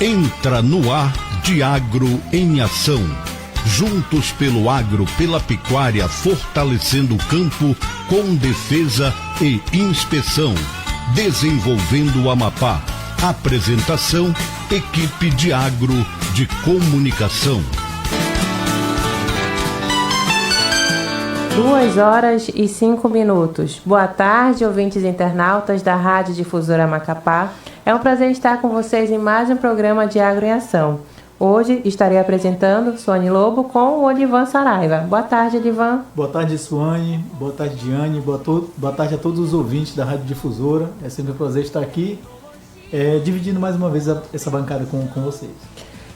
Entra no ar Diagro em Ação. Juntos pelo agro, pela pecuária, fortalecendo o campo com defesa e inspeção. Desenvolvendo o Amapá. Apresentação, equipe Diagro de Comunicação. 2h05. Boa tarde, ouvintes internautas da Rádio Difusora Macapá. É um prazer estar com vocês em mais um programa de Agro em Ação. Hoje estarei apresentando Suane Lobo com o Olivan Saraiva. Boa tarde, Olivan. Boa tarde, Suane. Boa tarde, Diane. Boa tarde a todos os ouvintes da Rádio Difusora. É sempre um prazer estar aqui, dividindo mais uma vez essa bancada com vocês.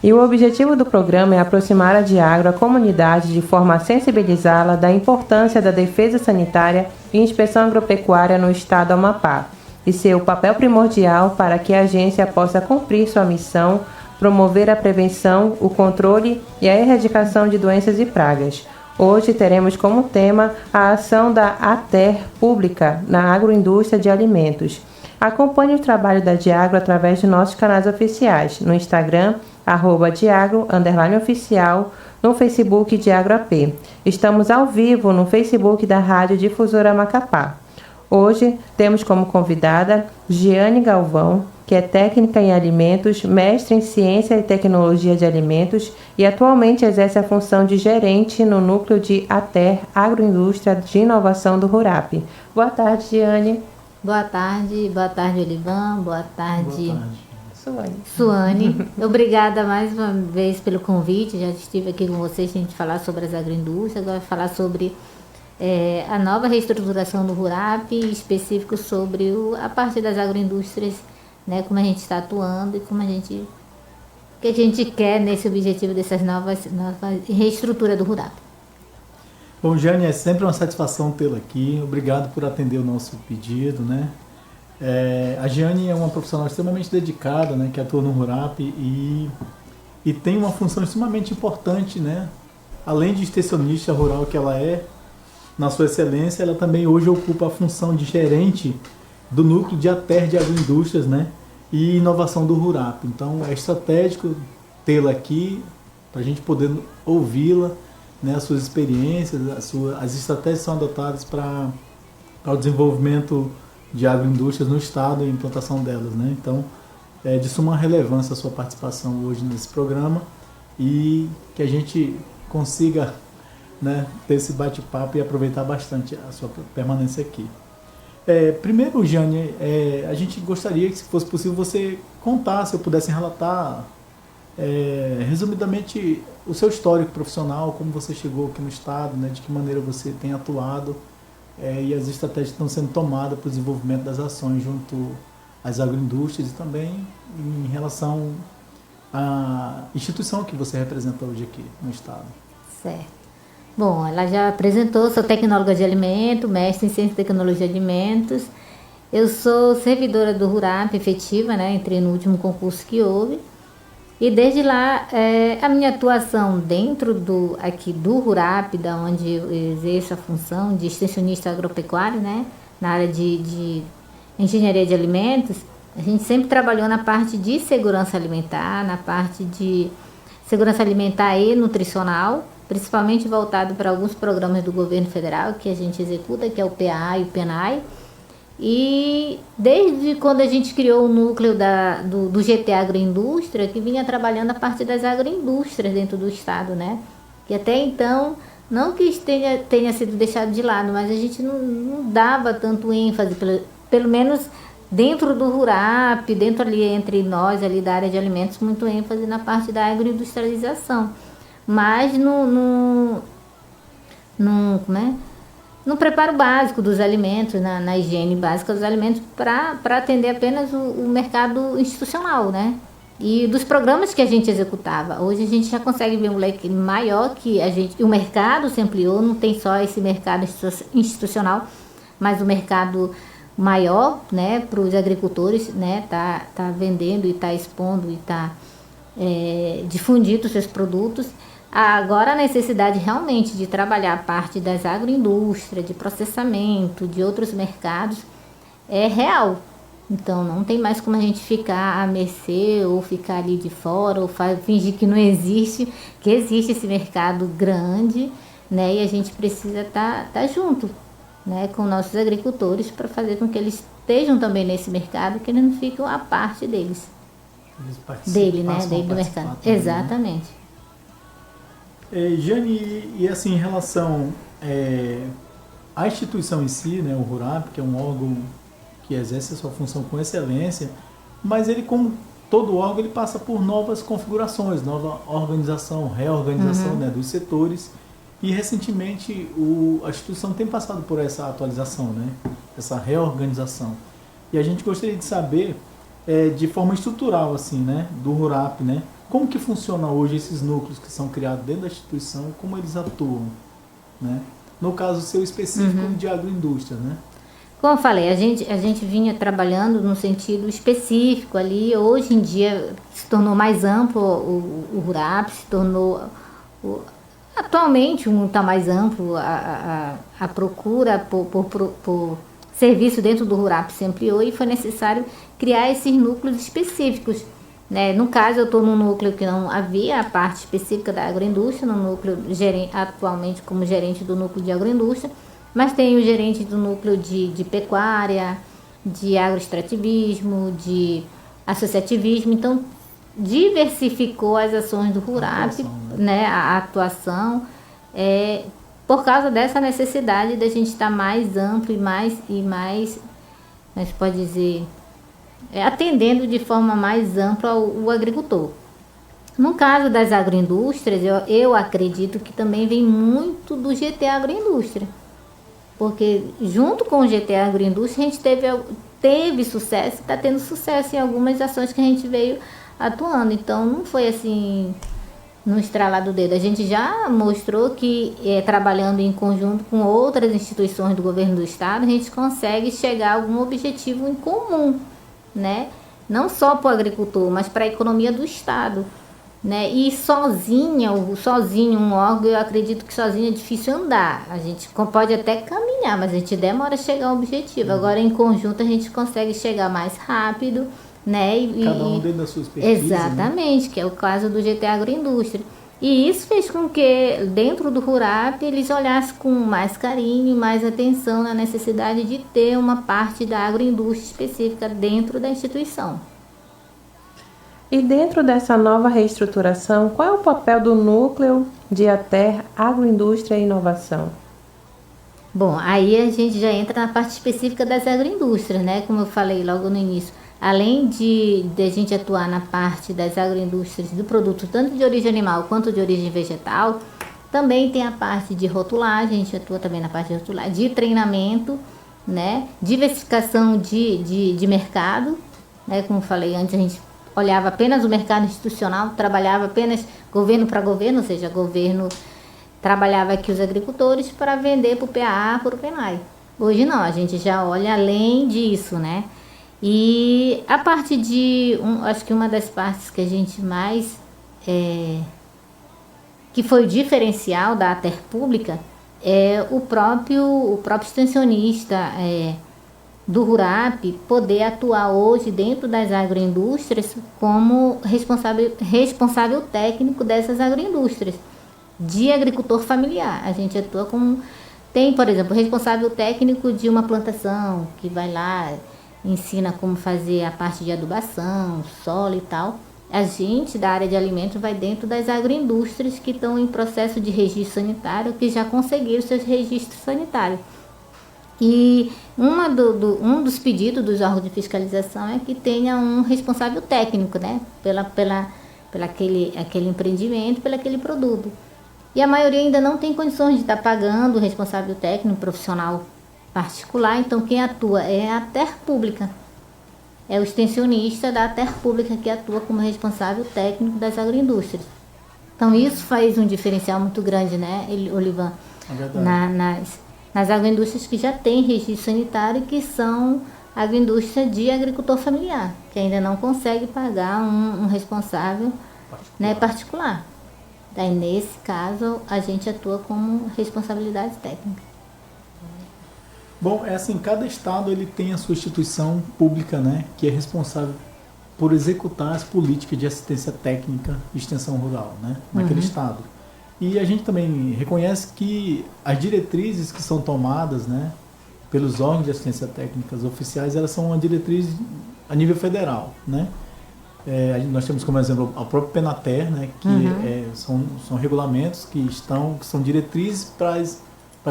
E o objetivo do programa é aproximar a Diagro à comunidade de forma a sensibilizá-la da importância da defesa sanitária e inspeção agropecuária no estado do Amapá e seu papel primordial para que a agência possa cumprir sua missão, promover a prevenção, o controle e a erradicação de doenças e pragas. Hoje teremos como tema a ação da ATER pública na agroindústria de alimentos. Acompanhe o trabalho da Diagro através de nossos canais oficiais, no Instagram, @Diagro_oficial, no Facebook Diagro AP. Estamos ao vivo no Facebook da Rádio Difusora Macapá. Hoje temos como convidada Giane Galvão, que é técnica em alimentos, mestre em ciência e tecnologia de alimentos e atualmente exerce a função de gerente no núcleo de ATER, Agroindústria de Inovação do RURAP. Boa tarde, Giane. Boa tarde, Olivan, boa tarde. Suane. Obrigada mais uma vez pelo convite. Já estive aqui com vocês a gente falar sobre as agroindústrias, agora falar sobre a nova reestruturação do RURAP, específico sobre a parte das agroindústrias, né, como a gente está atuando e como o que a gente quer nesse objetivo dessas novas reestrutura do RURAP. Bom, Jane, é sempre uma satisfação tê-la aqui. Obrigado por atender o nosso pedido, né? A Giane é uma profissional extremamente dedicada, né, que atua no RURAP e tem uma função extremamente importante, né? Além de extensionista rural que ela é, na sua excelência, ela também hoje ocupa a função de gerente do núcleo de ATER de agroindústrias, né, e inovação do RURAP. Então é estratégico tê-la aqui para a gente poder ouvi-la, né, as suas experiências, as estratégias que são adotadas para o desenvolvimento de agroindústrias no estado e a implantação delas, né? Então, é de suma relevância a sua participação hoje nesse programa e que a gente consiga, né, ter esse bate-papo e aproveitar bastante a sua permanência aqui. Primeiro, Jane, a gente gostaria que, se fosse possível, você contasse, eu pudesse relatar resumidamente o seu histórico profissional, como você chegou aqui no estado, né, de que maneira você tem atuado e as estratégias que estão sendo tomadas para o desenvolvimento das ações junto às agroindústrias e também em relação à instituição que você representa hoje aqui no estado. Certo. Bom, ela já apresentou, sou tecnóloga de alimento, mestre em ciência e tecnologia de alimentos. Eu sou servidora do RURAP efetiva, né, entrei no último concurso que houve. E desde lá, a minha atuação dentro do RURAP, da onde eu exerço a função de extensionista agropecuário, né, na área de engenharia de alimentos, a gente sempre trabalhou na parte de segurança alimentar, na parte de segurança alimentar e nutricional, principalmente voltado para alguns programas do governo federal que a gente executa, que é o PA e o PENAI. E desde quando a gente criou o núcleo do GT Agroindústria, que vinha trabalhando a parte das agroindústrias dentro do estado, né? Que até então, não que isso tenha sido deixado de lado, mas a gente não dava tanto ênfase, pelo menos dentro do RURAP, dentro ali entre nós ali da área de alimentos, muito ênfase na parte da agroindustrialização. Mas no preparo básico dos alimentos, na higiene básica dos alimentos, para atender apenas o mercado institucional, né? E dos programas que a gente executava. Hoje a gente já consegue ver um leque maior que o mercado se ampliou, não tem só esse mercado institucional, mas o mercado maior, né, para os agricultores, né, tá vendendo e está expondo e está difundindo seus produtos. Agora a necessidade realmente de trabalhar a parte das agroindústrias, de processamento, de outros mercados, é real. Então não tem mais como a gente ficar à mercê ou ficar ali de fora ou fingir que não existe, que existe esse mercado grande, né? E a gente precisa estar junto, né, com nossos agricultores para fazer com que eles estejam também nesse mercado, que eles não fiquem à parte deles. Dele, né? Dele do mercado. Também, exatamente. Né? Jane, e assim, em relação à instituição em si, né, o RURAP, que é um órgão que exerce a sua função com excelência, mas ele, como todo órgão, ele passa por novas configurações, nova organização, reorganização, né, dos setores, e recentemente a instituição tem passado por essa atualização, né, essa reorganização. E a gente gostaria de saber, de forma estrutural, assim, né, do RURAP, né, como que funciona hoje esses núcleos que são criados dentro da instituição e como eles atuam, né? No caso seu específico de agroindústria, né? Como eu falei, a gente vinha trabalhando no sentido específico ali. Hoje em dia se tornou mais amplo o RURAP, se tornou... Atualmente está mais amplo, a procura por serviço dentro do RURAP se ampliou e foi necessário criar esses núcleos específicos. Né? No caso, eu estou num núcleo que não havia a parte específica da agroindústria, no núcleo atualmente como gerente do núcleo de agroindústria, mas tem o gerente do núcleo de pecuária, de agroextrativismo, de associativismo. Então, diversificou as ações do RURAP, né? A atuação, por causa dessa necessidade de a gente estar mais amplo e mais, a gente pode dizer, atendendo de forma mais ampla o agricultor. No caso das agroindústrias, eu acredito que também vem muito do GT Agroindústria. Porque junto com o GT Agroindústria a gente teve sucesso, está tendo sucesso em algumas ações que a gente veio atuando. Então não foi assim no estralar do dedo. A gente já mostrou que trabalhando em conjunto com outras instituições do governo do estado, a gente consegue chegar a algum objetivo em comum, né? Não só para o agricultor, mas para a economia do estado. Né? E sozinho um órgão, eu acredito que sozinho é difícil andar. A gente pode até caminhar, mas a gente demora a chegar ao objetivo. Agora, em conjunto, a gente consegue chegar mais rápido, né? Cada um dentro da sua expertise. Exatamente, né? Que é o caso do GT Agroindústria. E isso fez com que, dentro do RURAP, eles olhassem com mais carinho e mais atenção na necessidade de ter uma parte da agroindústria específica dentro da instituição. E dentro dessa nova reestruturação, qual é o papel do núcleo de ATER, Agroindústria e Inovação? Bom, aí a gente já entra na parte específica das agroindústrias, né? Como eu falei logo no início, além de a gente atuar na parte das agroindústrias do produto, tanto de origem animal quanto de origem vegetal, também tem a parte de rotulagem, a gente atua também na parte de rotulagem, de treinamento, né? Diversificação de mercado, né? Como eu falei antes, a gente olhava apenas o mercado institucional, trabalhava apenas governo para governo, ou seja, governo trabalhava aqui os agricultores para vender para o PAA, para o PENAI. Hoje não, a gente já olha além disso, né? E a parte acho que uma das partes que a gente mais, que foi o diferencial da ATER Pública, é o próprio extensionista, do RURAP poder atuar hoje dentro das agroindústrias como responsável técnico dessas agroindústrias, de agricultor familiar. A gente atua como... Tem, por exemplo, o responsável técnico de uma plantação, que vai lá, ensina como fazer a parte de adubação, solo e tal. A gente, da área de alimentos, vai dentro das agroindústrias que estão em processo de registro sanitário, que já conseguiram seus registros sanitários. E um dos pedidos dos órgãos de fiscalização é que tenha um responsável técnico, né? Pela aquele empreendimento, pelo aquele produto. E a maioria ainda não tem condições de estar pagando o responsável técnico, profissional particular. Então, quem atua é a ATER Pública. É o extensionista da ATER Pública que atua como responsável técnico das agroindústrias. Então, isso faz um diferencial muito grande, né, Olivan? É verdade. Nas agroindústrias que já têm registro sanitário, que são agroindústria de agricultor familiar, que ainda não consegue pagar um responsável particular. Daí, nesse caso, a gente atua como responsabilidade técnica. Bom, é assim, cada estado ele tem a sua instituição pública, né, que é responsável por executar as políticas de assistência técnica e extensão rural, né, naquele estado. E a gente também reconhece que as diretrizes que são tomadas, né, pelos órgãos de assistência técnica oficiais, elas são uma diretriz a nível federal, né. Nós temos como exemplo o próprio Penater, né, que são regulamentos que são diretrizes para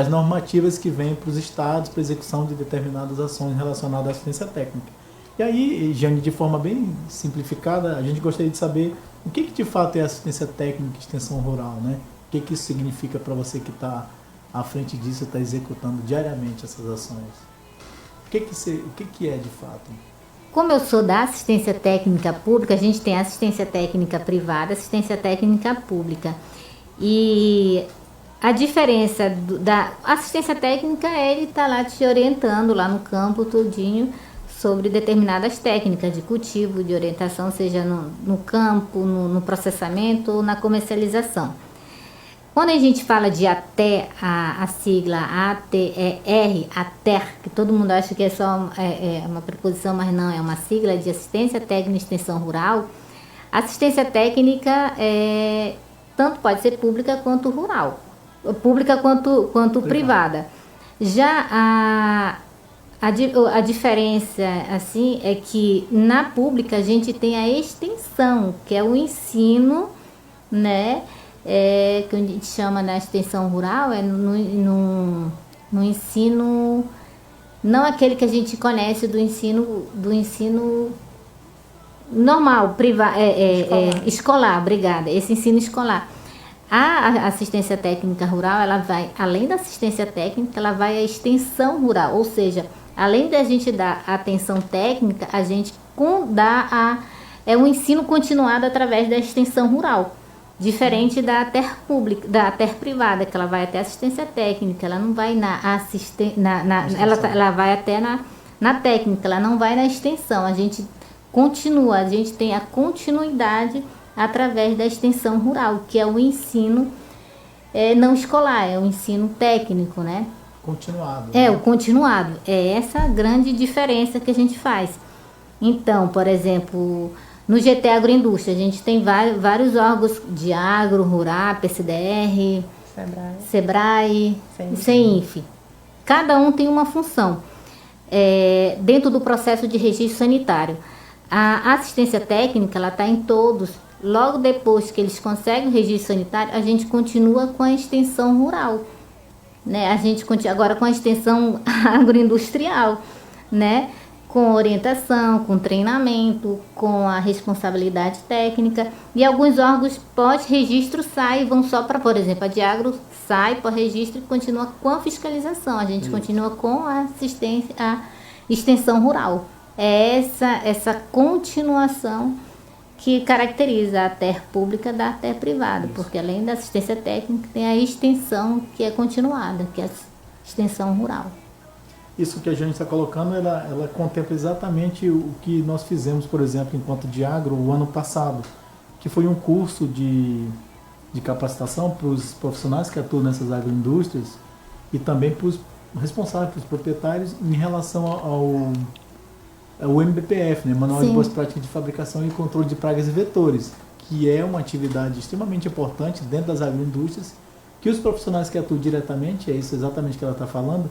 as normativas que vêm para os estados para execução de determinadas ações relacionadas à assistência técnica. E aí, Jane, de forma bem simplificada, a gente gostaria de saber o que de fato é assistência técnica e extensão rural, né? O que isso significa para você que está à frente disso, está executando diariamente essas ações? O que é de fato? Como eu sou da assistência técnica pública, a gente tem assistência técnica privada, assistência técnica pública. E a diferença da assistência técnica é ele estar lá te orientando lá no campo todinho sobre determinadas técnicas de cultivo, de orientação, seja no campo, no processamento ou na comercialização. Quando a gente fala de ATER, a sigla ATER, ATER, que todo mundo acha que é só uma preposição, mas não, é uma sigla de Assistência Técnica e Extensão Rural. Assistência técnica tanto pode ser pública quanto rural, pública quanto privada. Já a diferença assim é que na pública a gente tem a extensão, que é o ensino, né? Que a gente chama na extensão rural, no ensino, não aquele que a gente conhece do ensino normal, escolar, obrigada, esse ensino escolar. A assistência técnica rural, ela vai, além da assistência técnica, ela vai à extensão rural, ou seja, além da gente dar atenção técnica, a gente dá um ensino continuado através da extensão rural. Diferente da ATER pública, da ATER privada, que ela vai até assistência técnica, ela não vai ela vai até na técnica, ela não vai na extensão. A gente tem a continuidade através da extensão rural, que é o ensino não escolar, é o ensino técnico, né? Continuado. O continuado. É essa a grande diferença que a gente faz. Então, por exemplo, no GT Agroindústria, a gente tem vários órgãos de agro, RURAP, PCDR, SEBRAE e CEINF. Cada um tem uma função dentro do processo de registro sanitário. A assistência técnica, ela está em todos. Logo depois que eles conseguem o registro sanitário, a gente continua com a extensão rural, né? A gente continua agora com a extensão agroindustrial, né? Com orientação, com treinamento, com a responsabilidade técnica. E alguns órgãos pós-registro saem, vão só para, por exemplo, a de agro sai pós-registro e continua com a fiscalização. A gente continua com a assistência, a extensão rural. É essa continuação que caracteriza a ATER pública da ATER privada, porque além da assistência técnica tem a extensão que é continuada, que é a extensão rural. Isso que a gente está colocando, ela contempla exatamente o que nós fizemos, por exemplo, enquanto de agro, o ano passado, que foi um curso de capacitação para os profissionais que atuam nessas agroindústrias e também para os responsáveis, para os proprietários, em relação ao MBPF, né? Manual de Boas Práticas de Fabricação e Controle de Pragas e Vetores, que é uma atividade extremamente importante dentro das agroindústrias, que os profissionais que atuam diretamente, é isso exatamente que ela está falando,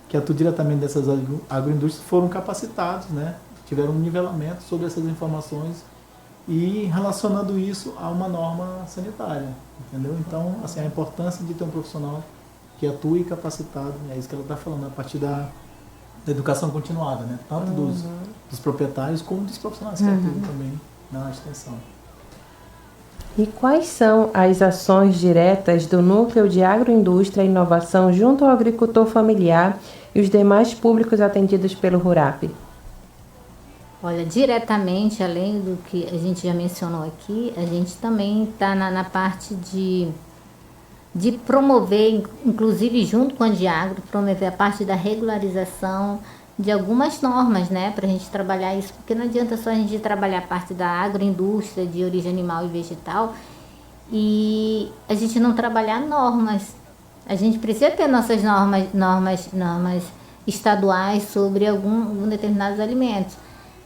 que atuam diretamente dessas agroindústrias foram capacitados, né? Tiveram um nivelamento sobre essas informações e relacionando isso a uma norma sanitária, entendeu? Então, assim, a importância de ter um profissional que atue capacitado, é isso que ela está falando, a partir da educação continuada, né? Tanto dos proprietários como dos profissionais que atuam também na extensão. E quais são as ações diretas do Núcleo de Agroindústria e Inovação junto ao agricultor familiar e os demais públicos atendidos pelo RURAP? Olha, diretamente, além do que a gente já mencionou aqui, a gente também está na parte de promover, inclusive junto com a Diagro, promover a parte da regularização de algumas normas, né, para a gente trabalhar isso, porque não adianta só a gente trabalhar a parte da agroindústria de origem animal e vegetal e a gente não trabalhar normas. A gente precisa ter nossas normas estaduais sobre algum determinados alimentos.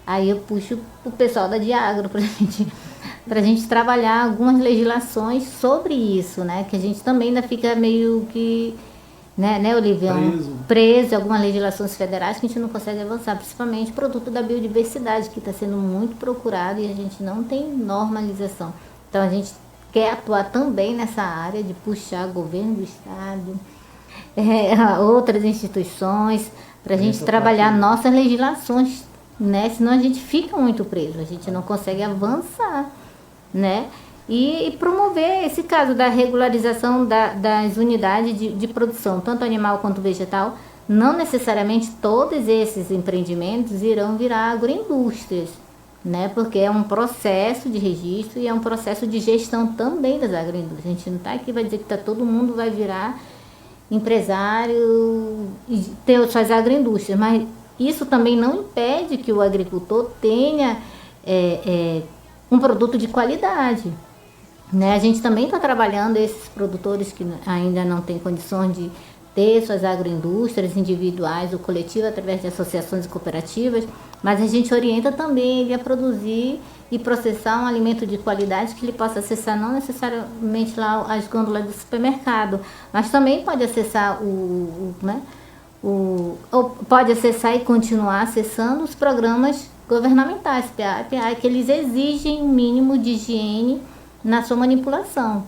Aí eu puxo o pessoal da Diagro para a gente trabalhar algumas legislações sobre isso, né? Que a gente também ainda fica meio que, né, Olivia? Preso em algumas legislações federais que a gente não consegue avançar, principalmente produto da biodiversidade, que está sendo muito procurado e a gente não tem normalização. Então a gente quer atuar também nessa área de puxar governo do estado, outras instituições, para a gente trabalhar nossas legislações, né? Senão a gente fica muito preso, a gente não consegue avançar, né? E promover esse caso da regularização das unidades de produção, tanto animal quanto vegetal. Não necessariamente todos esses empreendimentos irão virar agroindústrias, né? Porque é um processo de registro e é um processo de gestão também das agroindústrias. A gente não está aqui vai dizer que todo mundo vai virar empresário e ter suas agroindústrias, mas isso também não impede que o agricultor tenha um produto de qualidade, né? A gente também está trabalhando esses produtores que ainda não têm condições de ter suas agroindústrias individuais ou coletivas através de associações e cooperativas, mas a gente orienta também ele a produzir e processar um alimento de qualidade que ele possa acessar não necessariamente lá as gôndolas do supermercado, mas também pode acessar ou pode acessar e continuar acessando os programas governamentais, PA, que eles exigem um mínimo de higiene na sua manipulação,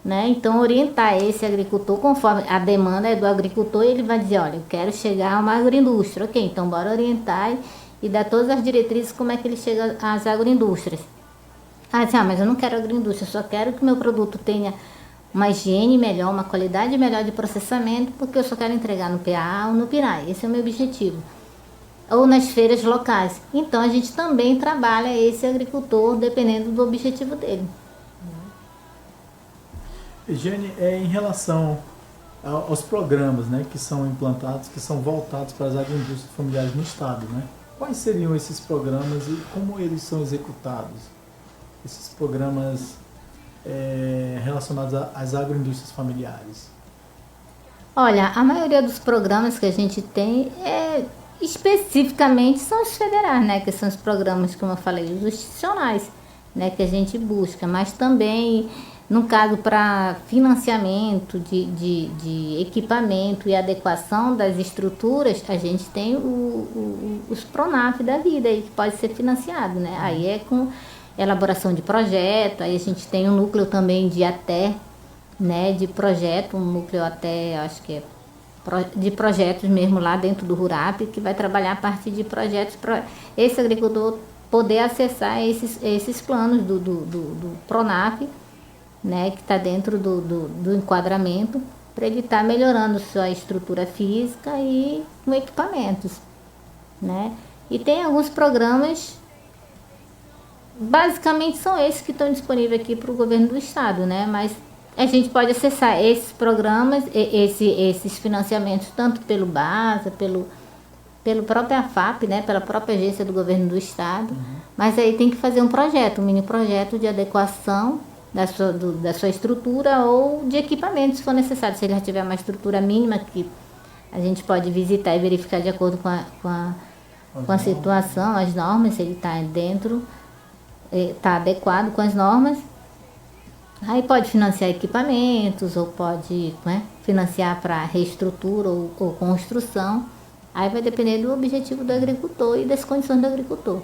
né? Então orientar esse agricultor conforme a demanda é do agricultor, ele vai dizer, olha, eu quero chegar a uma agroindústria, ok, então bora orientar e dar todas as diretrizes como é que ele chega às agroindústrias. Mas eu não quero agroindústria, eu só quero que meu produto tenha uma higiene melhor, uma qualidade melhor de processamento, porque eu só quero entregar no PA ou no PIRAI, esse é o meu objetivo. Ou nas feiras locais. Então a gente também trabalha esse agricultor dependendo do objetivo dele. Jane, em relação aos programas, né, que são implantados, que são voltados para as agroindústrias familiares no estado, né? Quais seriam esses programas e como eles são executados? Esses programas relacionados às agroindústrias familiares? Olha, a maioria dos programas que a gente tem especificamente são os federais, né? Que são os programas, como eu falei, os institucionais, né? Que a gente busca, mas também no caso para financiamento de equipamento e adequação das estruturas, a gente tem os PRONAF da vida aí, que pode ser financiado, né? Aí é com elaboração de projeto, aí a gente tem um núcleo também de ATE, né? De projeto, um núcleo até, acho que de projetos mesmo lá dentro do RURAP, que vai trabalhar a partir de projetos para esse agricultor poder acessar esses planos do PRONAF, né, que está dentro do enquadramento, para ele estar melhorando sua estrutura física e com equipamentos, né? E tem alguns programas, basicamente são esses que estão disponíveis aqui para o governo do estado, né? Mas a gente pode acessar esses programas, esses financiamentos, tanto pelo BASA, pelo próprio AFAP, né? Pela própria agência do governo do estado, mas aí tem que fazer um projeto, um mini projeto de adequação da sua estrutura ou de equipamento, se for necessário. Se ele já tiver uma estrutura mínima, que a gente pode visitar e verificar de acordo com a situação, as normas, se ele está dentro, está adequado com as normas. Aí pode financiar equipamentos, ou pode financiar para reestrutura ou construção. Aí vai depender do objetivo do agricultor e das condições do agricultor.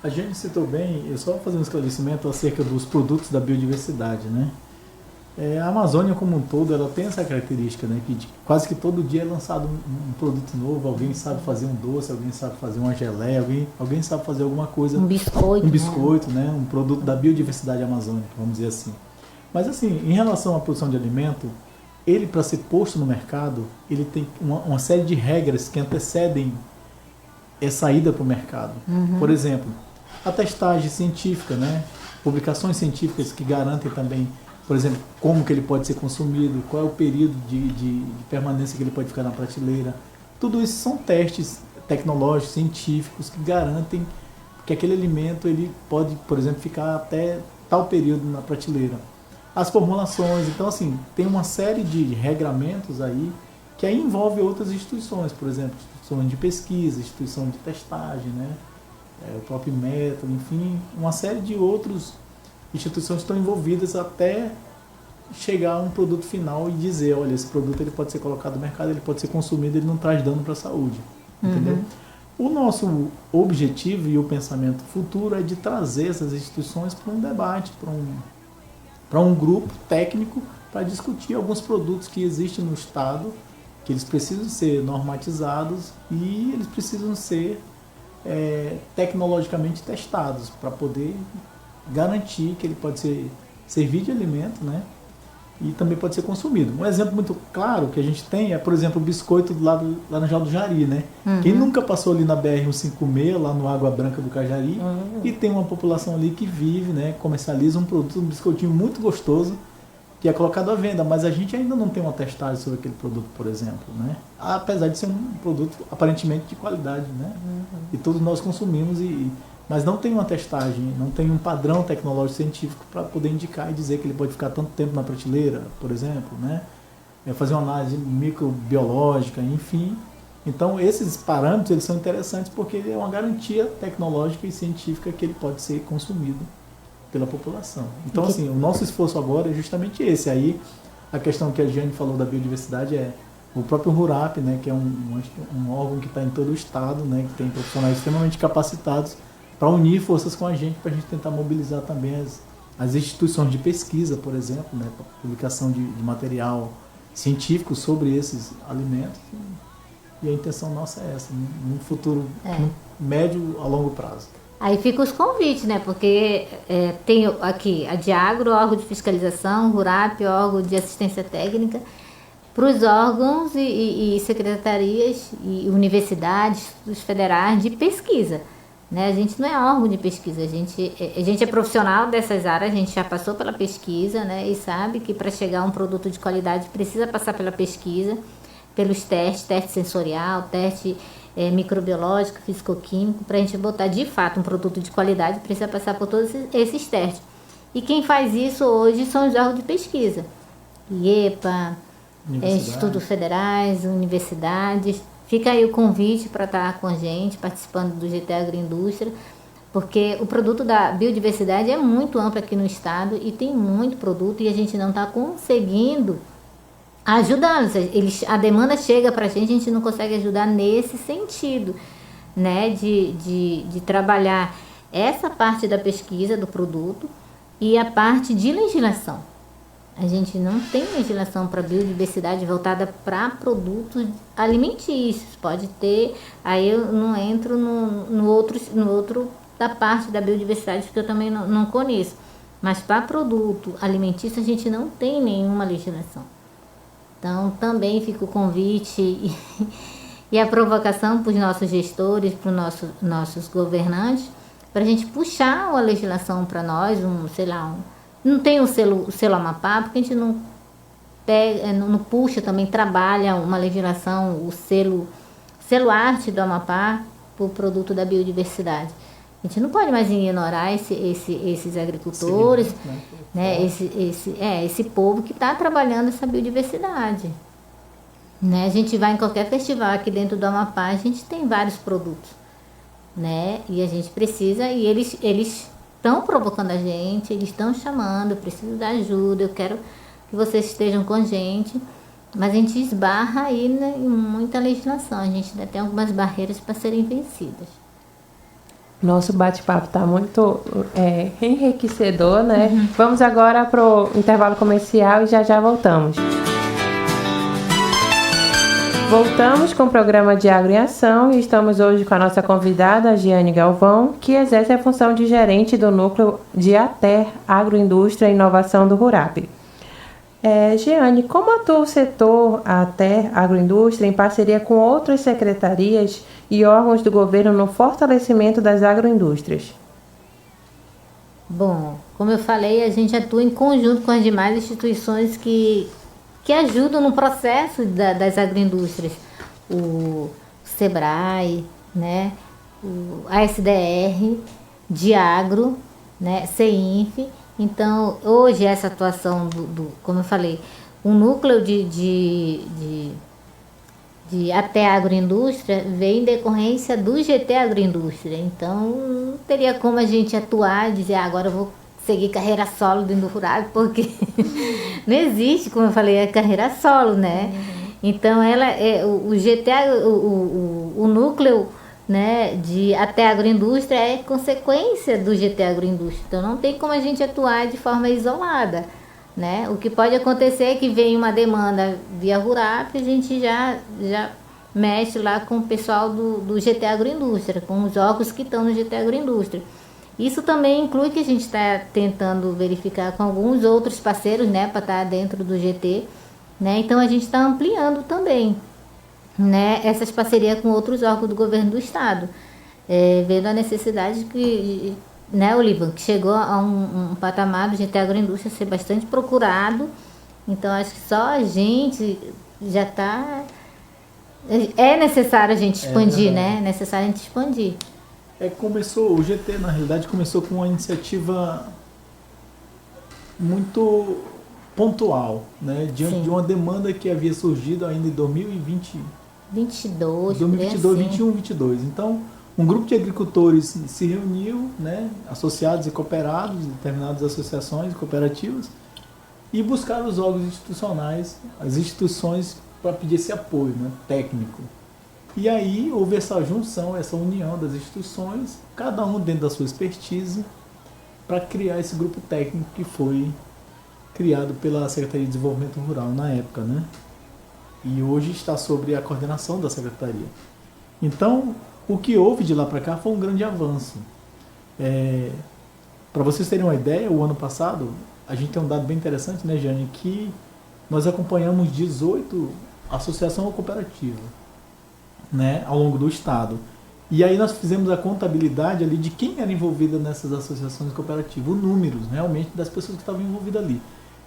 A gente citou bem, eu só vou fazer um esclarecimento acerca dos produtos da biodiversidade, né? A Amazônia como um todo, ela tem essa característica, né? Que quase que todo dia é lançado um produto novo, alguém sabe fazer um doce, alguém sabe fazer uma geleia, alguém sabe fazer alguma coisa. Um biscoito, né? Um produto da biodiversidade amazônica, vamos dizer assim. Mas assim, em relação à produção de alimento, ele para ser posto no mercado, ele tem uma série de regras que antecedem essa ida para o mercado. Por exemplo, a testagem científica, né? Publicações científicas que garantem também, por exemplo, como que ele pode ser consumido, qual é o período de permanência que ele pode ficar na prateleira. Tudo isso são testes tecnológicos, científicos, que garantem que aquele alimento ele pode, por exemplo, ficar até tal período na prateleira. As formulações, então assim, tem uma série de regramentos aí que aí envolve outras instituições, por exemplo, instituições de pesquisa, instituição de testagem, né? O próprio método, enfim, uma série de outras instituições estão envolvidas até chegar a um produto final e dizer, olha, esse produto ele pode ser colocado no mercado, ele pode ser consumido, ele não traz dano para a saúde, entendeu? O nosso objetivo e o pensamento futuro é de trazer essas instituições para um debate, para um grupo técnico para discutir alguns produtos que existem no Estado, que eles precisam ser normatizados e eles precisam ser tecnologicamente testados para poder garantir que ele pode servir de alimento, né? E também pode ser consumido. Um exemplo muito claro que a gente tem é, por exemplo, o biscoito do lado do Laranjal do Jari, né? Quem nunca passou ali na BR-156, lá no Água Branca do Cajari, e tem uma população ali que vive, né? Comercializa um produto, um biscoitinho muito gostoso, que é colocado à venda, mas a gente ainda não tem uma testagem sobre aquele produto, por exemplo, né? Apesar de ser um produto aparentemente de qualidade, né? E todos nós consumimos, mas não tem uma testagem, não tem um padrão tecnológico científico para poder indicar e dizer que ele pode ficar tanto tempo na prateleira, por exemplo, né? Fazer uma análise microbiológica, enfim. Então, esses parâmetros eles são interessantes porque ele é uma garantia tecnológica e científica que ele pode ser consumido pela população. Então, assim, o nosso esforço agora é justamente esse. Aí, a questão que a Giane falou da biodiversidade é o próprio RURAP, né, que é um órgão que está em todo o estado, né, que tem profissionais extremamente capacitados para unir forças com a gente, para a gente tentar mobilizar também as instituições de pesquisa, por exemplo, né, para publicação de material científico sobre esses alimentos. E a intenção nossa é essa, num futuro médio a longo prazo. Aí fica os convites, né? Porque tem aqui a Diagro, órgão de fiscalização, RURAP, órgão de assistência técnica, para os órgãos e secretarias e universidades, os federais de pesquisa. Né? A gente não é órgão de pesquisa, a gente é profissional dessas áreas, a gente já passou pela pesquisa, né? E sabe que para chegar a um produto de qualidade precisa passar pela pesquisa, pelos teste sensorial, teste microbiológico, fisicoquímico. Para a gente botar de fato um produto de qualidade precisa passar por todos esses testes. E quem faz isso hoje são os órgãos de pesquisa, IEPA, institutos federais, universidades. Fica aí o convite para estar com a gente, participando do GT Agroindústria, porque o produto da biodiversidade é muito amplo aqui no estado e tem muito produto e a gente não está conseguindo ajudá-los. A demanda chega para a gente não consegue ajudar nesse sentido, né, de trabalhar essa parte da pesquisa do produto e a parte de legislação. A gente não tem legislação para biodiversidade voltada para produtos alimentícios. Pode ter, aí eu não entro no outro da parte da biodiversidade, porque eu também não conheço. Mas para produto alimentício a gente não tem nenhuma legislação. Então também fica o convite e a provocação para os nossos gestores, para os nossos governantes, para a gente puxar uma legislação para nós, não tem o selo Amapá, porque a gente não puxa, também trabalha uma legislação, o selo arte do Amapá para o produto da biodiversidade. A gente não pode mais ignorar esses agricultores, né? Esse povo que está trabalhando essa biodiversidade. Né? A gente vai em qualquer festival aqui dentro do Amapá, a gente tem vários produtos. Né? E a gente precisa, e eles estão provocando a gente, eles estão chamando, eu preciso da ajuda, eu quero que vocês estejam com a gente, mas a gente esbarra aí, né, em muita legislação, a gente ainda tem algumas barreiras para serem vencidas. Nosso bate-papo está muito enriquecedor, né? Vamos agora para o intervalo comercial e já voltamos. Voltamos com o programa de Agro em Ação e estamos hoje com a nossa convidada, Giane Galvão, que exerce a função de gerente do núcleo de ATER, Agroindústria e Inovação do RURAP. Giane, como atua o setor ATER, Agroindústria, em parceria com outras secretarias e órgãos do governo no fortalecimento das agroindústrias? Bom, como eu falei, a gente atua em conjunto com as demais instituições que ajudam no processo das agroindústrias. O SEBRAE, né? O ASDR, Diagro, né? CEINF. Então, hoje essa atuação como eu falei, um núcleo de de até agroindústria veio em decorrência do GT Agroindústria. Então, não teria como a gente atuar e dizer, agora eu vou seguir carreira solo dentro do rural, porque não existe, como eu falei, a carreira solo, né? Então, ela o GT, o núcleo, né, de até agroindústria é consequência do GT Agroindústria. Então, não tem como a gente atuar de forma isolada, né? O que pode acontecer é que vem uma demanda via rural e a gente já mexe lá com o pessoal do GT Agroindústria, com os órgãos que estão no GT Agroindústria. Isso também inclui que a gente está tentando verificar com alguns outros parceiros, né, para estar dentro do GT, né? Então a gente está ampliando também, né, essas parcerias com outros órgãos do governo do estado, vendo a necessidade que, né, Olivan, que chegou a um patamar do GT Agroindústria ser bastante procurado. Então acho que só a gente já está, é necessário a gente expandir, né? É necessário a gente expandir. O GT na realidade começou com uma iniciativa muito pontual, né, diante de uma demanda que havia surgido ainda em 2022, 21, 22. Então, um grupo de agricultores se reuniu, né, associados e cooperados em determinadas associações cooperativas, e buscaram os órgãos institucionais, as instituições, para pedir esse apoio, né, técnico. E aí houve essa junção, essa união das instituições, cada um dentro da sua expertise, para criar esse grupo técnico que foi criado pela Secretaria de Desenvolvimento Rural na época, né? E hoje está sob a coordenação da Secretaria. Então, o que houve de lá para cá foi um grande avanço. Para vocês terem uma ideia, o ano passado, a gente tem um dado bem interessante, né, Jane, que nós acompanhamos 18 associações ou cooperativas, né, ao longo do estado. E aí nós fizemos a contabilidade ali de quem era envolvido nessas associações cooperativas, o número realmente das pessoas que estavam envolvidas ali.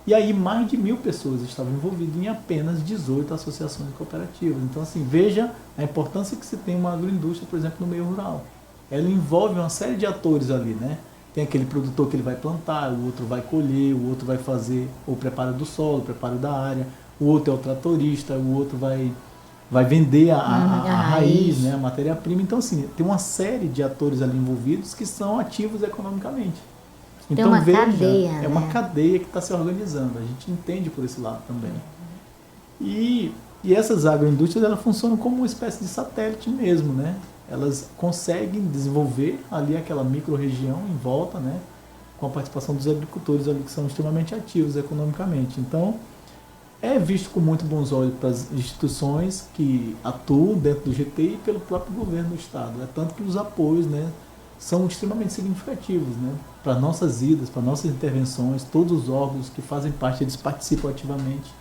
E aí mais de 1.000 pessoas estavam envolvidas em apenas 18 associações cooperativas. Então, assim, veja a importância que se tem uma agroindústria, por exemplo, no meio rural. Ela envolve uma série de atores ali, né? Tem aquele produtor que ele vai plantar, o outro vai colher, o outro vai fazer o preparo do solo, o preparo da área, o outro é o tratorista, o outro vai vender a raiz, né, a matéria-prima. Então, assim, tem uma série de atores ali envolvidos que são ativos economicamente. Então, uma veja, cadeia, é uma cadeia que está se organizando. A gente entende por esse lado também. E essas agroindústrias, elas funcionam como uma espécie de satélite mesmo, né? Elas conseguem desenvolver ali aquela micro-região em volta, né, com a participação dos agricultores ali que são extremamente ativos economicamente. Então, é visto com muito bons olhos para as instituições que atuam dentro do GT e pelo próprio governo do estado. É tanto que os apoios, né, são extremamente significativos, né, para nossas idas, para nossas intervenções. Todos os órgãos que fazem parte, eles participam ativamente,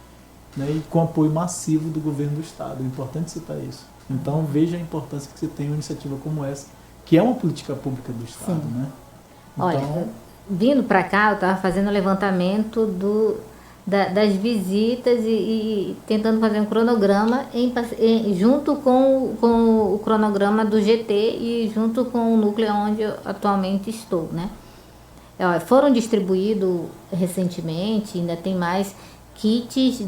né, e com apoio massivo do governo do estado. É importante citar isso. Então, veja a importância que você tem uma iniciativa como essa, que é uma política pública do estado. Né? Então, olha, vindo para cá, eu estava fazendo o levantamento das visitas e tentando fazer um cronograma junto com o cronograma do GT e junto com o núcleo onde eu atualmente estou, né? Foram distribuídos recentemente, ainda tem mais kits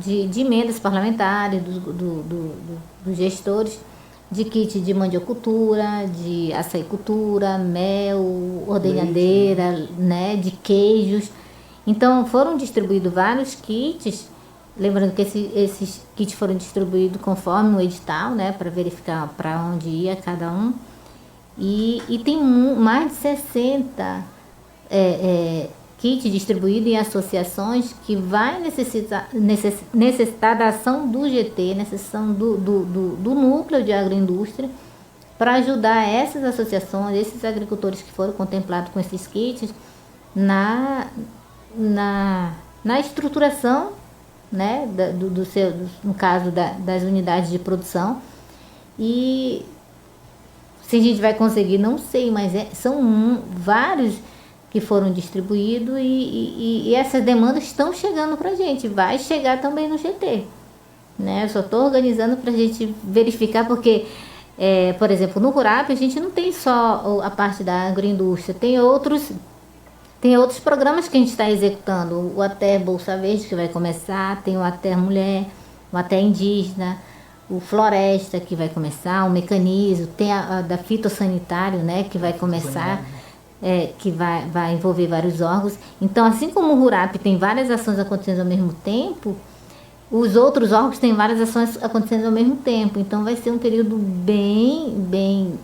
de emendas parlamentares dos gestores, de kit de mandiocultura, de açaicultura, mel, ordenhadeira, né, de queijos. Então, foram distribuídos vários kits, lembrando que esses kits foram distribuídos conforme o edital, né, para verificar para onde ia cada um. E tem mais de 60 kits distribuídos em associações que vai necessitar da ação do GT, necessitação do núcleo de agroindústria, para ajudar essas associações, esses agricultores que foram contemplados com esses kits, na estruturação, né, no caso das unidades de produção. E se a gente vai conseguir, não sei, mas são vários que foram distribuídos e essas demandas estão chegando para a gente, vai chegar também no GT, né? Eu só estou organizando para a gente verificar, porque, por exemplo, no Rurap a gente não tem só a parte da agroindústria, tem outros programas que a gente está executando, o Até Bolsa Verde, que vai começar, tem o Até Mulher, o Até Indígena, o floresta que vai começar, o mecanismo, tem a da fitossanitário, né, que vai começar, que vai envolver vários órgãos. Então, assim como o RURAP tem várias ações acontecendo ao mesmo tempo, os outros órgãos têm várias ações acontecendo ao mesmo tempo. Então, vai ser um período bem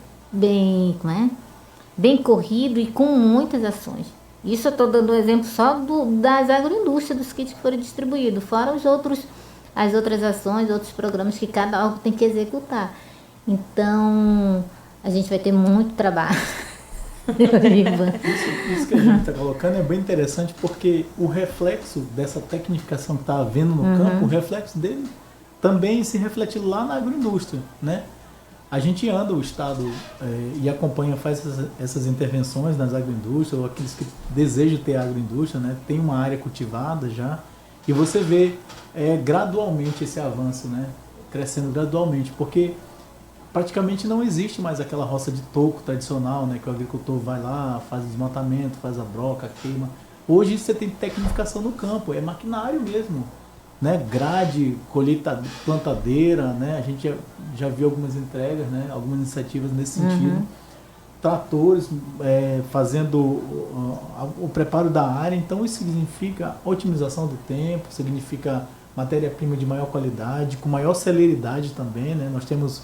corrido e com muitas ações. Isso eu estou dando um exemplo só das agroindústrias, dos kits que foram distribuídos, fora as outras ações, outros programas que cada órgão tem que executar. Então, a gente vai ter muito trabalho. Isso que a gente está colocando é bem interessante, porque o reflexo dessa tecnificação que está havendo no campo, o reflexo dele também se reflete lá na agroindústria, né? A gente anda o Estado e acompanha, faz essas intervenções nas agroindústrias, ou aqueles que desejam ter agroindústria, né? Tem uma área cultivada já, e você vê gradualmente esse avanço, né? Crescendo gradualmente, porque praticamente não existe mais aquela roça de toco tradicional, né, que o agricultor vai lá, faz o desmatamento, faz a broca, queima. Hoje você tem tecnificação no campo, é maquinário mesmo, né, grade, colheita, plantadeira, né, a gente já viu algumas entregas, né, algumas iniciativas nesse sentido. Tratores fazendo o preparo da área, então isso significa otimização do tempo, significa matéria-prima de maior qualidade, com maior celeridade também, né, nós temos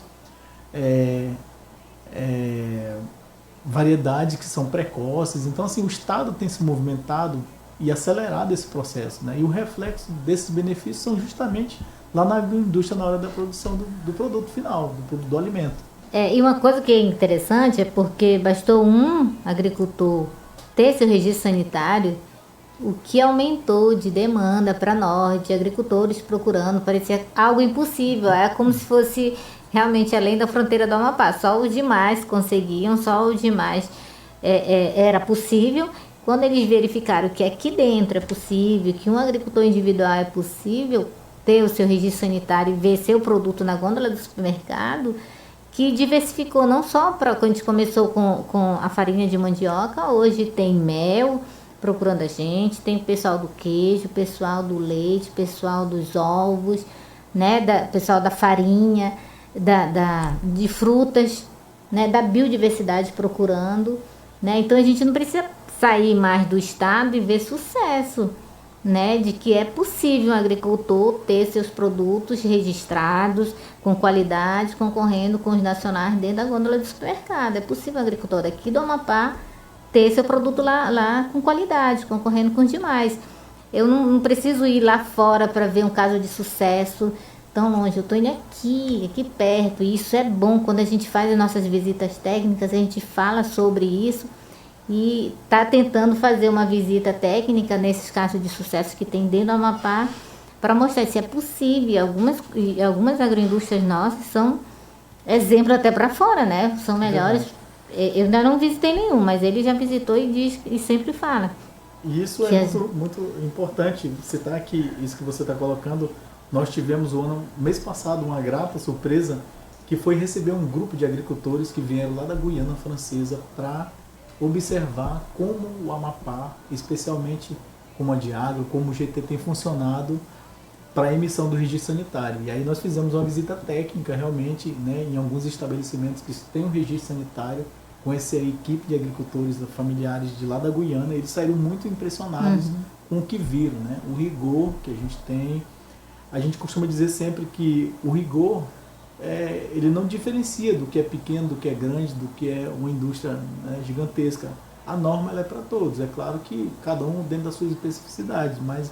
variedades que são precoces. Então, assim, o Estado tem se movimentado e acelerado esse processo, né? E o reflexo desses benefícios são justamente lá na agroindústria, na hora da produção do produto final, do alimento. E uma coisa que é interessante é porque bastou um agricultor ter seu registro sanitário, o que aumentou de demanda para nós, de agricultores procurando, parecia algo impossível, é como se fosse realmente além da fronteira do Amapá. Só os demais conseguiam, só os demais era possível. Quando eles verificaram que aqui dentro é possível, que um agricultor individual é possível ter o seu registro sanitário e ver seu produto na gôndola do supermercado, que diversificou não só para quando a gente começou com a farinha de mandioca, hoje tem mel procurando a gente, tem o pessoal do queijo, pessoal do leite, pessoal dos ovos, né, pessoal da farinha, de frutas, né, da biodiversidade procurando, né? Então a gente não precisa sair mais do estado e ver sucesso, né, de que é possível um agricultor ter seus produtos registrados com qualidade, concorrendo com os nacionais dentro da gôndola do supermercado. É possível o agricultor daqui do Amapá ter seu produto lá com qualidade, concorrendo com os demais. Eu não preciso ir lá fora para ver um caso de sucesso tão longe, eu estou indo aqui perto, e isso é bom. Quando a gente faz as nossas visitas técnicas, a gente fala sobre isso e está tentando fazer uma visita técnica nesses casos de sucesso que tem dentro do Amapá, para mostrar se é possível. Algumas agroindústrias nossas são exemplo até para fora, né? São melhores. Eu ainda não visitei nenhum, mas ele já visitou e diz e sempre fala. E isso é muito importante citar que isso que você está colocando. Nós tivemos mês passado uma grata surpresa, que foi receber um grupo de agricultores que vieram lá da Guiana Francesa para observar como o Amapá, especialmente como a Diagro, como o GT tem funcionado para a emissão do registro sanitário. E aí nós fizemos uma visita técnica realmente, né, em alguns estabelecimentos que têm um registro sanitário, com essa equipe de agricultores familiares de lá da Guiana. Eles saíram muito impressionados com o que viram, né? O rigor que a gente tem. A gente costuma dizer sempre que o rigor, ele não diferencia do que é pequeno, do que é grande, do que é uma indústria, né, gigantesca. A norma ela é para todos. É claro que cada um dentro das suas especificidades, mas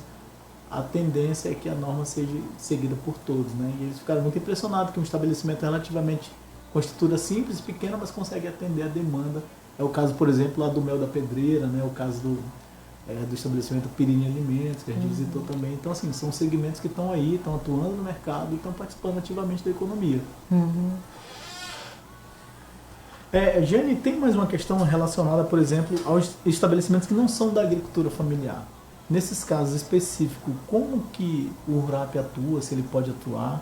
a tendência é que a norma seja seguida por todos, né? E eles ficaram muito impressionados que um estabelecimento relativamente com estrutura simples, pequena, mas consegue atender a demanda. É o caso, por exemplo, lá do Mel da Pedreira, né? O caso do estabelecimento Pirini Alimentos, que a gente visitou também. Então, assim, são segmentos que estão aí, estão atuando no mercado e estão participando ativamente da economia. Jane, tem mais uma questão relacionada, por exemplo, aos estabelecimentos que não são da agricultura familiar. Nesses casos específicos, como que o RURAP atua, se ele pode atuar,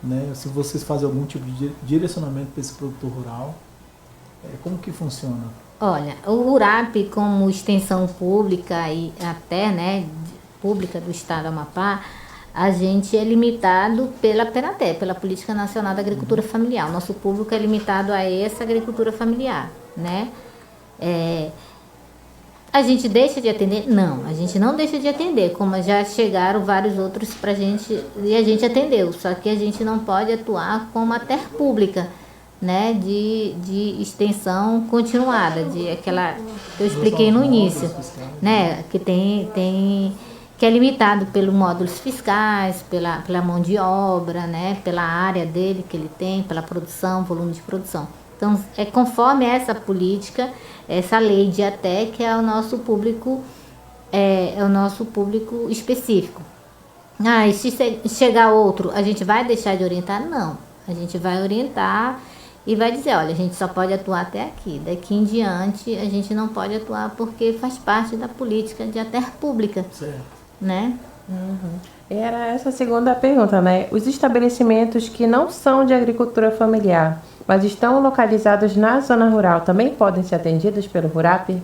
né? Se vocês fazem algum tipo de direcionamento para esse produtor rural, como que funciona? Olha, o RURAP, como extensão pública e até, né, pública do Estado do Amapá, a gente é limitado pela PNATE, pela Política Nacional da Agricultura Familiar. O nosso público é limitado a essa agricultura familiar, né? A gente deixa de atender? Não, a gente não deixa de atender, como já chegaram vários outros pra gente e a gente atendeu, só que a gente não pode atuar como a terra pública, né, de extensão continuada, de aquela que eu expliquei no início, né, que que é limitado pelos módulos fiscais, pela mão de obra, né, pela área dele que ele tem, pela produção, volume de produção. Então, é conforme essa política, essa lei de ATE, que é o nosso público, o nosso público específico. E se chegar outro, a gente vai deixar de orientar? Não. A gente vai orientar e vai dizer, olha, a gente só pode atuar até aqui. Daqui em diante, a gente não pode atuar porque faz parte da política de ATE pública. Certo. Né? Uhum. Era essa a segunda pergunta, né? Os estabelecimentos que não são de agricultura familiar, mas estão localizados na zona rural, também podem ser atendidos pelo RURAP?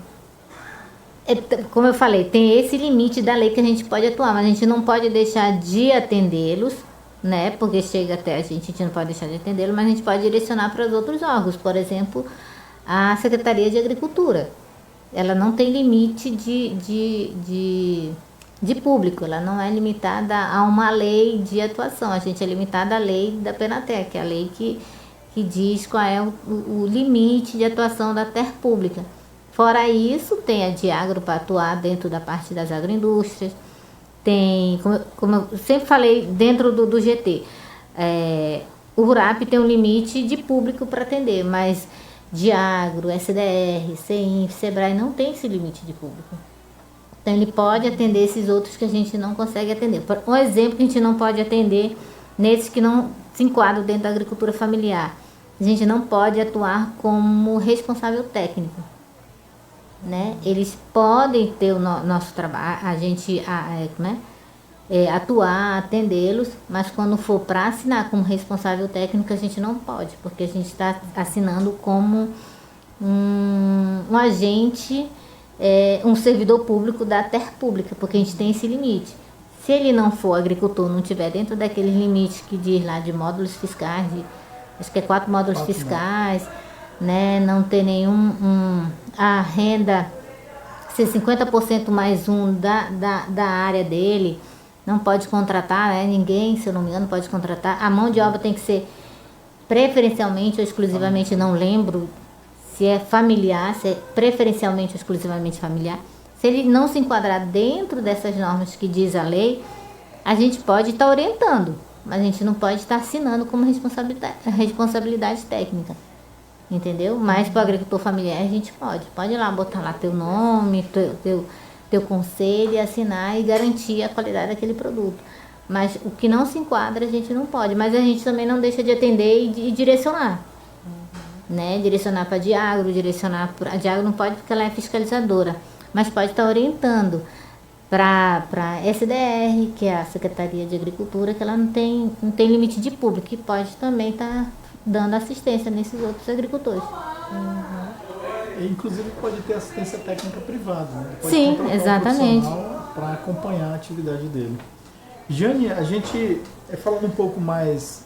Como eu falei, tem esse limite da lei que a gente pode atuar, mas a gente não pode deixar de atendê-los, né? Porque chega até a gente não pode deixar de atendê-los, mas a gente pode direcionar para os outros órgãos, por exemplo, a Secretaria de Agricultura. Ela não tem limite de público, ela não é limitada a uma lei de atuação, a gente é limitada à lei da PNATE, que é a lei que diz qual é o limite de atuação da terra pública. Fora isso, tem a Diagro para atuar dentro da parte das agroindústrias, tem, como eu sempre falei, dentro do GT, o RURAP tem um limite de público para atender, mas Diagro, SDR, CEINF, SEBRAE não tem esse limite de público. Então, ele pode atender esses outros que a gente não consegue atender. Um exemplo que a gente não pode atender, nesses que não se enquadram dentro da agricultura familiar. A gente não pode atuar como responsável técnico, né? Eles podem ter o nosso trabalho, a gente atuar, atendê-los, mas quando for para assinar como responsável técnico, a gente não pode, porque a gente está assinando como um agente, um servidor público da terra pública, porque a gente tem esse limite. Se ele não for agricultor, não estiver dentro daqueles limites que diz lá de módulos fiscais, acho que é 4 módulos fiscais, né? Não ter a renda ser 50% mais um da área dele, não pode contratar, né? Ninguém, se eu não me engano, pode contratar. A mão de obra tem que ser preferencialmente ou exclusivamente, não lembro se é familiar, se é preferencialmente ou exclusivamente familiar. Se ele não se enquadrar dentro dessas normas que diz a lei, a gente pode estar orientando, mas a gente não pode estar assinando como responsabilidade técnica, entendeu? Mas para o agricultor familiar a gente pode ir lá, botar lá teu nome, teu conselho e assinar e garantir a qualidade daquele produto. Mas o que não se enquadra a gente não pode, mas a gente também não deixa de atender e direcionar. Né? Direcionar para a Diagro, a Diagro não pode porque ela é fiscalizadora, mas pode estar orientando para a SDR, que é a Secretaria de Agricultura, que ela não tem limite de público, e pode também estar dando assistência nesses outros agricultores. Inclusive pode ter assistência técnica privada, né? Pode sim, exatamente. Para acompanhar a atividade dele. Jane, a gente falando um pouco mais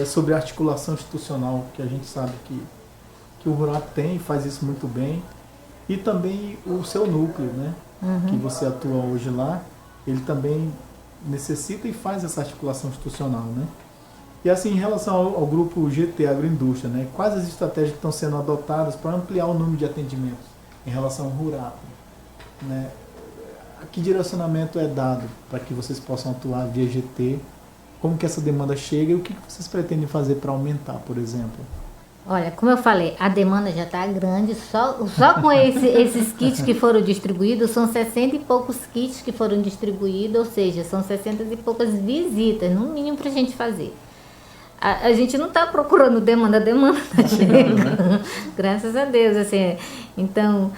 sobre a articulação institucional, que a gente sabe que o RURAP tem e faz isso muito bem, e também o seu núcleo, né? Que você atua hoje lá, ele também necessita e faz essa articulação institucional, né? E assim, em relação ao grupo GT Agroindústria, né? Quais as estratégias que estão sendo adotadas para ampliar o número de atendimentos em relação ao RURAP, né? Que direcionamento é dado para que vocês possam atuar via GT? Como que essa demanda chega e o que vocês pretendem fazer para aumentar, por exemplo? Olha, como eu falei, a demanda já está grande, só com esses kits que foram distribuídos, são 60 e poucos kits que foram distribuídos, ou seja, são 60 e poucas visitas, no mínimo, para a gente fazer. A gente não está procurando demanda está chegando, graças a Deus, assim. Então,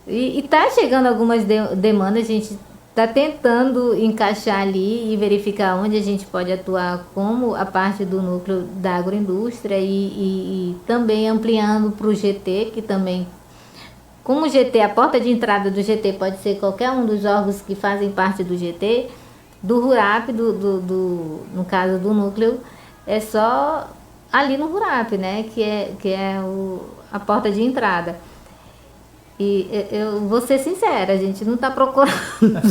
e está chegando algumas demandas, a gente está tentando encaixar ali e verificar onde a gente pode atuar como a parte do núcleo da agroindústria e também ampliando para o GT, que também, como o GT, a porta de entrada do GT pode ser qualquer um dos órgãos que fazem parte do GT, do RURAP, no caso do núcleo, é só ali no RURAP, né? Que é a porta de entrada. E eu vou ser sincera, a gente não está procurando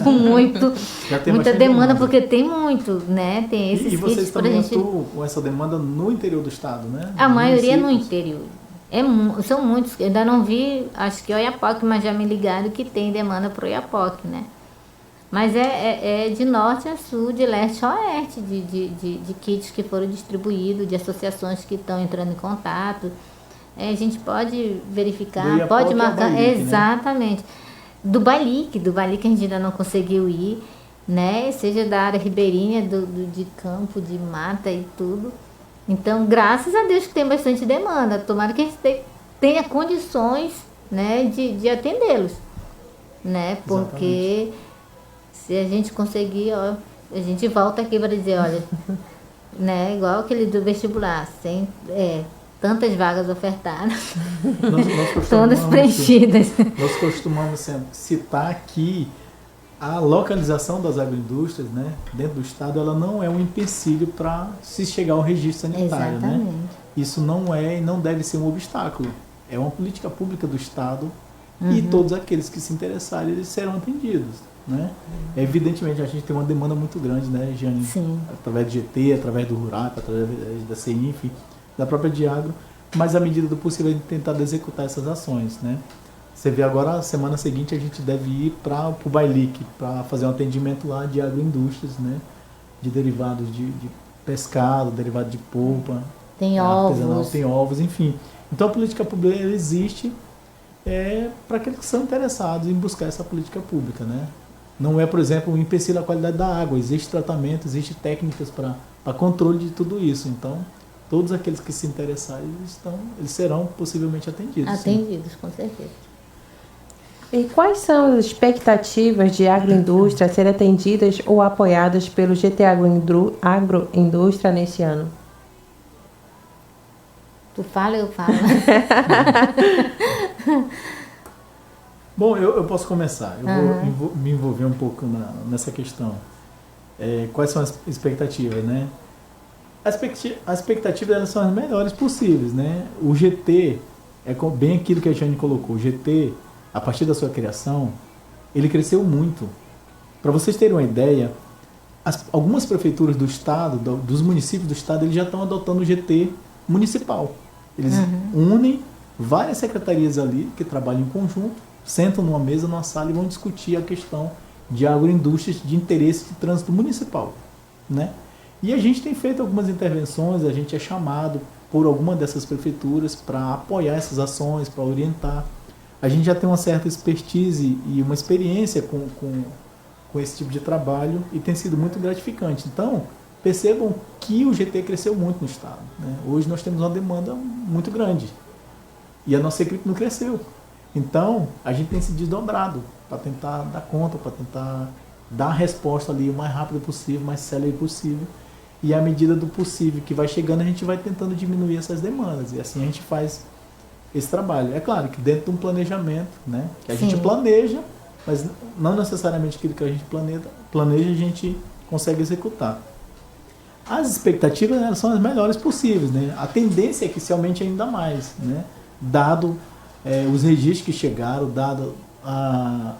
muita demanda, porque tem muito, né? Tem esses e vocês kits também pra gente... atuam com essa demanda no interior do estado, né? A maioria no interior. São muitos, eu ainda não vi, acho que Oiapoque, mas já me ligaram que tem demanda para Oiapoque, né? Mas é de norte a sul, de leste a oeste, de kits que foram distribuídos, de associações que estão entrando em contato. A gente pode verificar, pode marcar. Bailique, exatamente. Né? Do Bailique a gente ainda não conseguiu ir, né? Seja da área ribeirinha, de campo, de mata e tudo. Então, graças a Deus que tem bastante demanda. Tomara que a gente tenha condições, né, de atendê-los, né? Porque exatamente. Se a gente conseguir, ó, a gente volta aqui para dizer, olha, né, igual aquele do vestibular, tantas vagas ofertadas, todas preenchidas. Nós costumamos citar que a localização das agroindústrias, né, dentro do estado, ela não é um empecilho para se chegar ao registro sanitário. Exatamente. Né? Isso não é e não deve ser um obstáculo. É uma política pública do estado e todos aqueles que se interessarem, eles serão atendidos. Né? Evidentemente, a gente tem uma demanda muito grande, né, Jane? Sim. Através do GT, através do RURAP, através da CINF, da própria Diagro, mas à medida do possível a gente tentar executar essas ações, né? Você vê agora, a semana seguinte a gente deve ir para o Bailique, para fazer um atendimento lá de agroindústrias, né? De derivados de pescado, derivado de polpa, tem ovos, tem ovos, enfim. Então a política pública existe para aqueles que são interessados em buscar essa política pública, né? Não é, por exemplo, um empecilho à qualidade da água, existe tratamento, existe técnicas para controle de tudo isso. Então, todos aqueles que se interessarem, eles serão possivelmente atendidos. Atendidos, sim. Com certeza. E quais são as expectativas de agroindústria a serem atendidas ou apoiadas pelo GT Agroindústria neste ano? Tu fala, eu falo. Bom, eu posso começar. Eu vou me envolver um pouco nessa questão. Quais são as expectativas, né? As expectativas elas são as melhores possíveis, né? O GT é bem aquilo que a Jane colocou. O GT, a partir da sua criação, ele cresceu muito. Para vocês terem uma ideia, algumas prefeituras do estado, dos municípios do estado, eles já estão adotando o GT municipal. Eles unem várias secretarias ali que trabalham em conjunto, sentam numa mesa, numa sala e vão discutir a questão de agroindústrias de interesse de trânsito municipal, né? E a gente tem feito algumas intervenções, a gente é chamado por alguma dessas prefeituras para apoiar essas ações, para orientar. A gente já tem uma certa expertise e uma experiência com esse tipo de trabalho e tem sido muito gratificante. Então, percebam que o GT cresceu muito no estado, né? Hoje nós temos uma demanda muito grande e a nossa equipe não cresceu. Então, a gente tem se desdobrado para tentar dar conta, para tentar dar a resposta ali o mais rápido possível, o mais célere possível. E à medida do possível que vai chegando, a gente vai tentando diminuir essas demandas. E assim a gente faz esse trabalho. É claro que dentro de um planejamento, né? Que a gente planeja, mas não necessariamente aquilo que a gente planeja a gente consegue executar. As expectativas, né, são as melhores possíveis, né? A tendência é que se aumente ainda mais, né? Dado os registros que chegaram, dado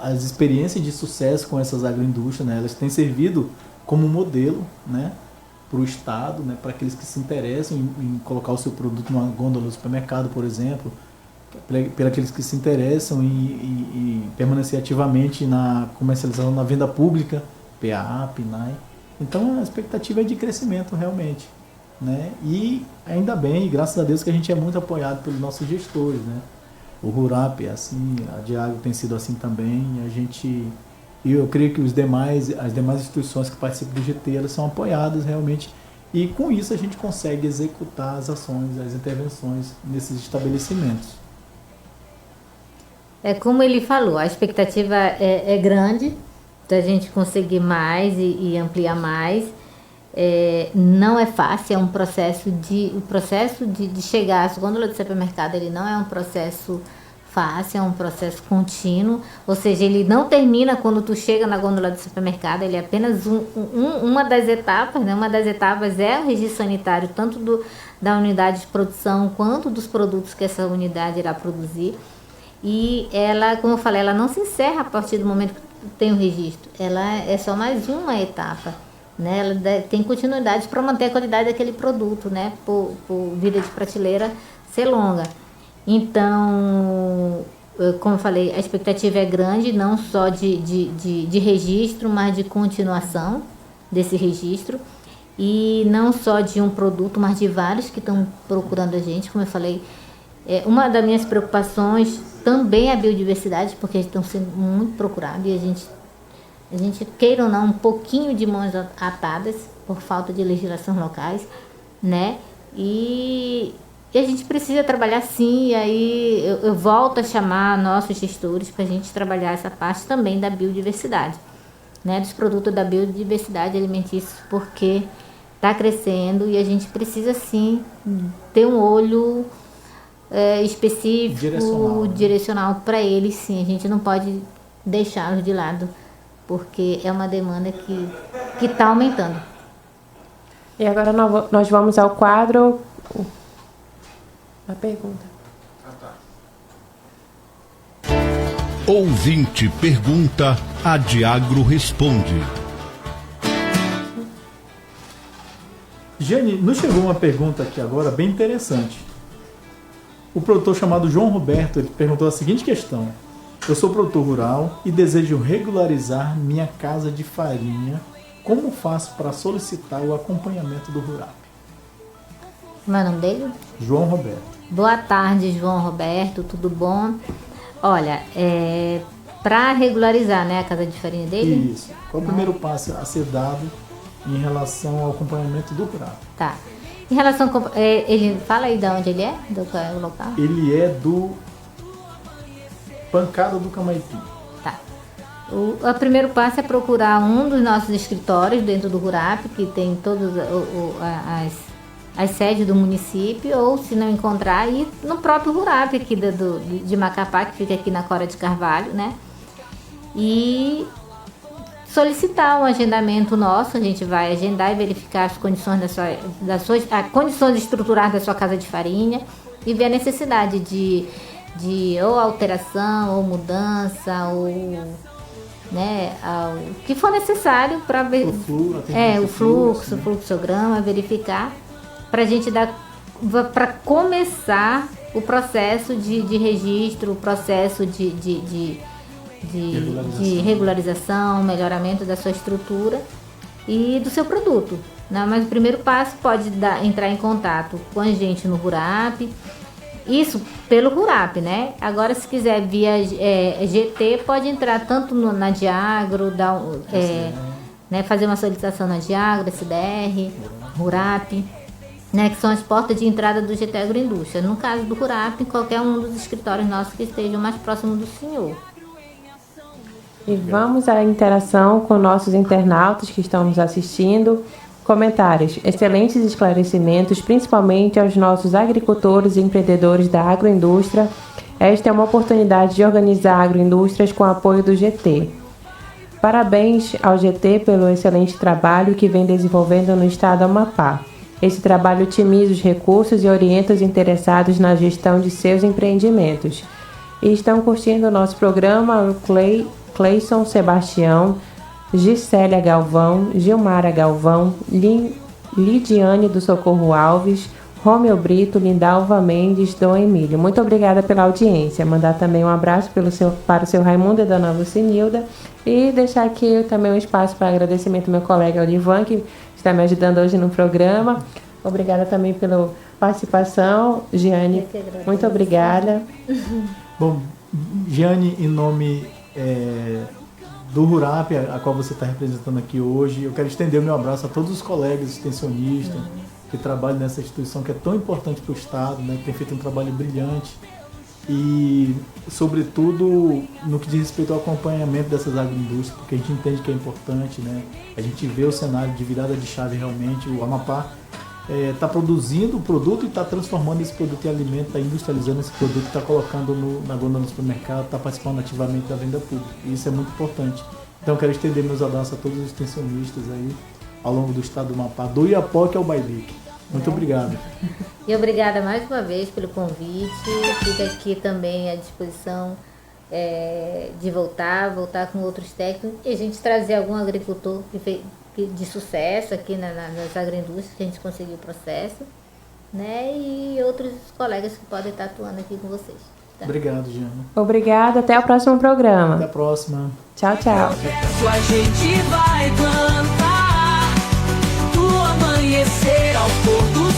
as experiências de sucesso com essas agroindústrias, né? Elas têm servido como modelo, né? Para o estado, né? Para aqueles que se interessam em colocar o seu produto numa gôndola do supermercado, por exemplo, para aqueles que se interessam em permanecer ativamente na comercialização, na venda pública, PAA, PNAE. Então a expectativa é de crescimento realmente, né? E ainda bem, graças a Deus, que a gente é muito apoiado pelos nossos gestores, né? O RURAP é assim, a Diagro tem sido assim também, e eu creio que as demais instituições que participam do GT, elas são apoiadas realmente, e com isso a gente consegue executar as ações, as intervenções nesses estabelecimentos. É como ele falou, a expectativa é grande da gente conseguir mais e ampliar mais. Não é fácil, é um processo de chegar às gôndolas do supermercado, ele não é um processo fácil, é um processo contínuo, ou seja, ele não termina quando tu chega na gôndola do supermercado, ele é apenas uma das etapas, né? Uma das etapas é o registro sanitário, tanto da unidade de produção quanto dos produtos que essa unidade irá produzir. E ela, como eu falei, ela não se encerra a partir do momento que tem o registro, ela é só mais uma etapa, né? Ela tem continuidade para manter a qualidade daquele produto, né? Por vida de prateleira ser longa. Então, como eu falei, a expectativa é grande, não só de registro, mas de continuação desse registro. E não só de um produto, mas de vários que estão procurando a gente. Como eu falei, uma das minhas preocupações também é a biodiversidade, porque eles estão sendo muito procurados e a gente queira ou não um pouquinho de mãos atadas por falta de legislações locais, né? E a gente precisa trabalhar sim, e aí eu volto a chamar nossos gestores para a gente trabalhar essa parte também da biodiversidade, né? Dos produtos da biodiversidade alimentícia, porque está crescendo e a gente precisa sim ter um olho específico, direcional para eles, sim. A gente não pode deixá-los de lado, porque é uma demanda que está aumentando. E agora nós vamos ao quadro... A pergunta. Ouvinte pergunta, a Diagro responde. Jane, nos chegou uma pergunta aqui agora bem interessante. O produtor chamado João Roberto, ele perguntou a seguinte questão: eu sou produtor rural e desejo regularizar minha casa de farinha. Como faço para solicitar o acompanhamento do rural? Como é o nome dele? João Roberto. Boa tarde, João Roberto, tudo bom? Olha, para regularizar, né, a casa de farinha dele? Isso. Qual o primeiro passo a ser dado em relação ao acompanhamento do rural? Tá. Em relação ele fala aí de onde ele é, do local? Ele é do Pancada do Camaipi. Tá. O primeiro passo é procurar um dos nossos escritórios dentro do RURAP, que tem todas as sedes do município, ou se não encontrar, ir no próprio RURAP aqui de Macapá, que fica aqui na Cora de Carvalho, né? E solicitar um agendamento nosso. A gente vai agendar e verificar as condições condições estruturais da sua casa de farinha e ver a necessidade de ou alteração, ou mudança, ou, né, o que for necessário para ver o fluxograma, verificar, para a gente para começar o processo de registro, o processo de regularização, melhoramento da sua estrutura e do seu produto, né? Mas o primeiro passo pode entrar em contato com a gente no RURAP, isso pelo RURAP, né? Agora, se quiser via GT, pode entrar tanto na Diagro, né, fazer uma solicitação na Diagro, SDR, RURAP, né, que são as portas de entrada do GT Agroindústria. No caso do RURAP, em qualquer um dos escritórios nossos que estejam mais próximos do senhor. E vamos à interação com nossos internautas que estão nos assistindo. Comentários: excelentes esclarecimentos, principalmente aos nossos agricultores e empreendedores da agroindústria. Esta é uma oportunidade de organizar agroindústrias com apoio do GT. Parabéns ao GT pelo excelente trabalho que vem desenvolvendo no estado do Amapá. Esse trabalho otimiza os recursos e orienta os interessados na gestão de seus empreendimentos. E estão curtindo o nosso programa o Cleison Sebastião, Gisélia Galvão, Gilmara Galvão, Lidiane do Socorro Alves, Romeu Brito, Lindalva Mendes, Dom Emílio. Muito obrigada pela audiência. Mandar também um abraço para o seu Raimundo e da Dona Lucinilda. E deixar aqui também um espaço para agradecimento ao meu colega Olivan, que está me ajudando hoje no programa. Obrigada também pela participação. Giane, muito obrigada. Bom, Giane, em nome do RURAP, a qual você está representando aqui hoje, eu quero estender o meu abraço a todos os colegas extensionistas que trabalham nessa instituição que é tão importante para o Estado, né, que tem feito um trabalho brilhante e, sobretudo, no que diz respeito ao acompanhamento dessas agroindústrias, porque a gente entende que é importante, né? A gente vê o cenário de virada de chave realmente. O Amapá está produzindo o produto e está transformando esse produto em alimento, está industrializando esse produto, está colocando na gôndola do supermercado, está participando ativamente da venda pública. E isso é muito importante. Então, quero estender meus abraços a todos os extensionistas aí, ao longo do estado do Amapá, do Iapoque ao Bailique. Muito obrigado. E obrigada mais uma vez pelo convite. Fica aqui também à disposição de voltar com outros técnicos e a gente trazer algum agricultor de sucesso aqui nas agroindústrias, que a gente conseguiu o processo, né? E outros colegas que podem estar atuando aqui com vocês. Tá? Obrigado, Jana. Obrigada, até o próximo programa. Até a próxima. Tchau, tchau. A gente vai plantar do amanhecer ao pôr do